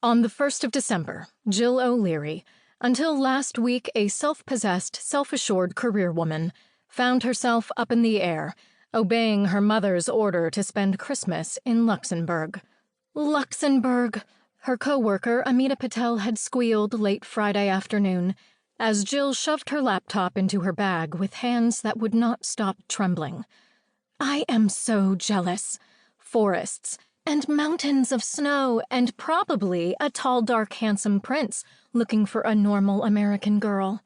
On the 1st of December, Jill O'Leary, until last week a self-possessed, self-assured career woman, found herself up in the air, obeying her mother's order to spend Christmas in Luxembourg. Luxembourg, her co-worker Amita Patel had squealed late Friday afternoon, as Jill shoved her laptop into her bag with hands that would not stop trembling. I am so jealous. Forests, and mountains of snow, and probably a tall, dark, handsome prince looking for a normal American girl.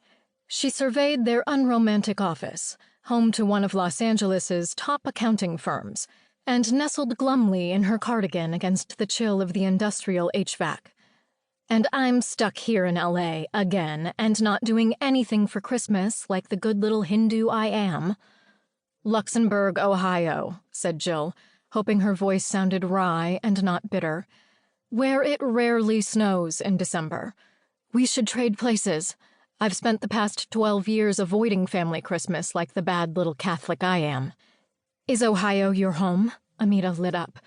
She surveyed their unromantic office, home to one of Los Angeles's top accounting firms, and nestled glumly in her cardigan against the chill of the industrial HVAC. And I'm stuck here in LA again and not doing anything for Christmas like the good little Hindu I am. Luxembourg, Ohio, said Jill, hoping her voice sounded wry and not bitter, where it rarely snows in December. We should trade places. I've spent the past 12 years avoiding family Christmas like the bad little Catholic I am. Is Ohio your home? Amita lit up.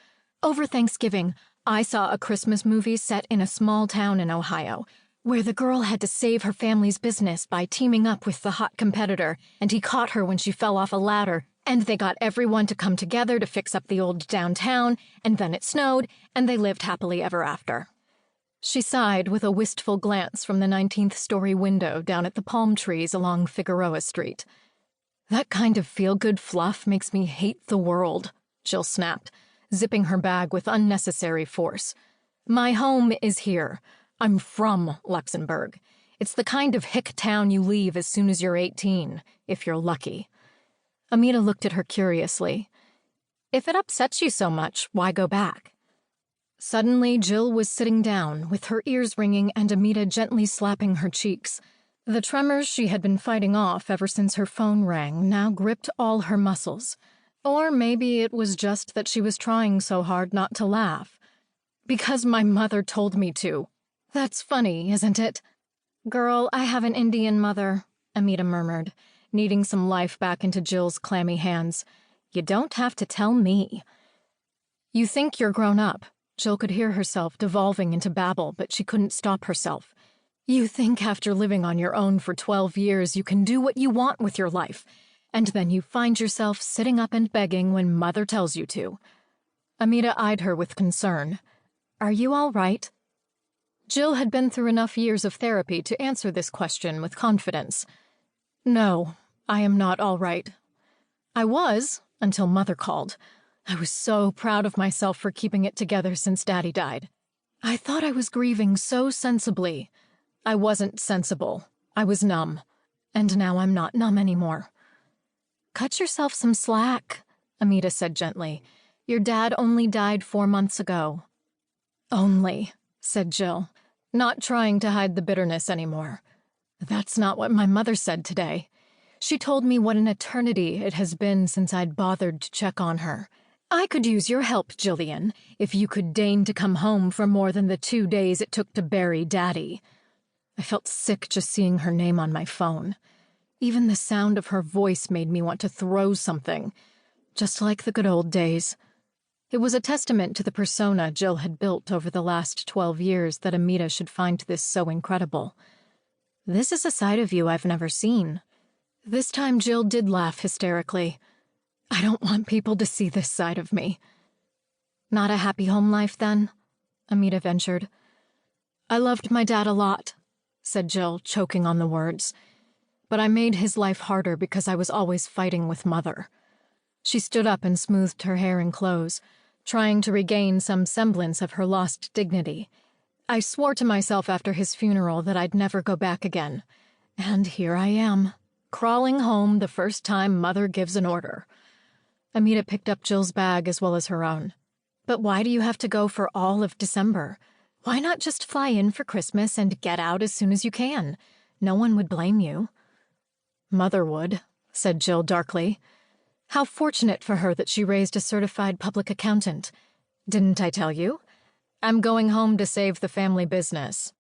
Over Thanksgiving, I saw a Christmas movie set in a small town in Ohio, where the girl had to save her family's business by teaming up with the hot competitor, and he caught her when she fell off a ladder, and they got everyone to come together to fix up the old downtown, and then it snowed, and they lived happily ever after. She sighed with a wistful glance from the 19th-story window down at the palm trees along Figueroa Street. That kind of feel-good fluff makes me hate the world, Jill snapped, zipping her bag with unnecessary force. My home is here. I'm from Luxembourg. It's the kind of hick town you leave as soon as you're 18, if you're lucky. Amita looked at her curiously. If it upsets you so much, why go back? Suddenly, Jill was sitting down, with her ears ringing and Amita gently slapping her cheeks. The tremors she had been fighting off ever since her phone rang now gripped all her muscles. Or maybe it was just that she was trying so hard not to laugh. Because my mother told me to. That's funny, isn't it? Girl, I have an Indian mother, Amita murmured, kneading some life back into Jill's clammy hands. You don't have to tell me. You think you're grown up. Jill could hear herself devolving into babble, but she couldn't stop herself. You think after living on your own for 12 years you can do what you want with your life, and then you find yourself sitting up and begging when Mother tells you to. Amita eyed her with concern. Are you all right? Jill had been through enough years of therapy to answer this question with confidence. No, I am not all right. I was, until Mother called. I was so proud of myself for keeping it together since Daddy died. I thought I was grieving so sensibly. I wasn't sensible. I was numb. And now I'm not numb anymore. Cut yourself some slack, Amita said gently. Your dad only died 4 months ago. Only, said Jill, not trying to hide the bitterness anymore. That's not what my mother said today. She told me what an eternity it has been since I'd bothered to check on her. I could use your help, Jillian, if you could deign to come home for more than the 2 days it took to bury Daddy. I felt sick just seeing her name on my phone. Even the sound of her voice made me want to throw something, just like the good old days. It was a testament to the persona Jill had built over the last 12 years that Amita should find this so incredible. This is a side of you I've never seen. This time Jill did laugh hysterically. I don't want people to see this side of me. Not a happy home life, then? Amita ventured. I loved my dad a lot, said Jill, choking on the words. But I made his life harder because I was always fighting with Mother. She stood up and smoothed her hair and clothes, trying to regain some semblance of her lost dignity. I swore to myself after his funeral that I'd never go back again. And here I am, crawling home the first time Mother gives an order. Amita picked up Jill's bag as well as her own. But why do you have to go for all of December? Why not just fly in for Christmas and get out as soon as you can? No one would blame you. Mother would, said Jill darkly. How fortunate for her that she raised a certified public accountant. Didn't I tell you? I'm going home to save the family business.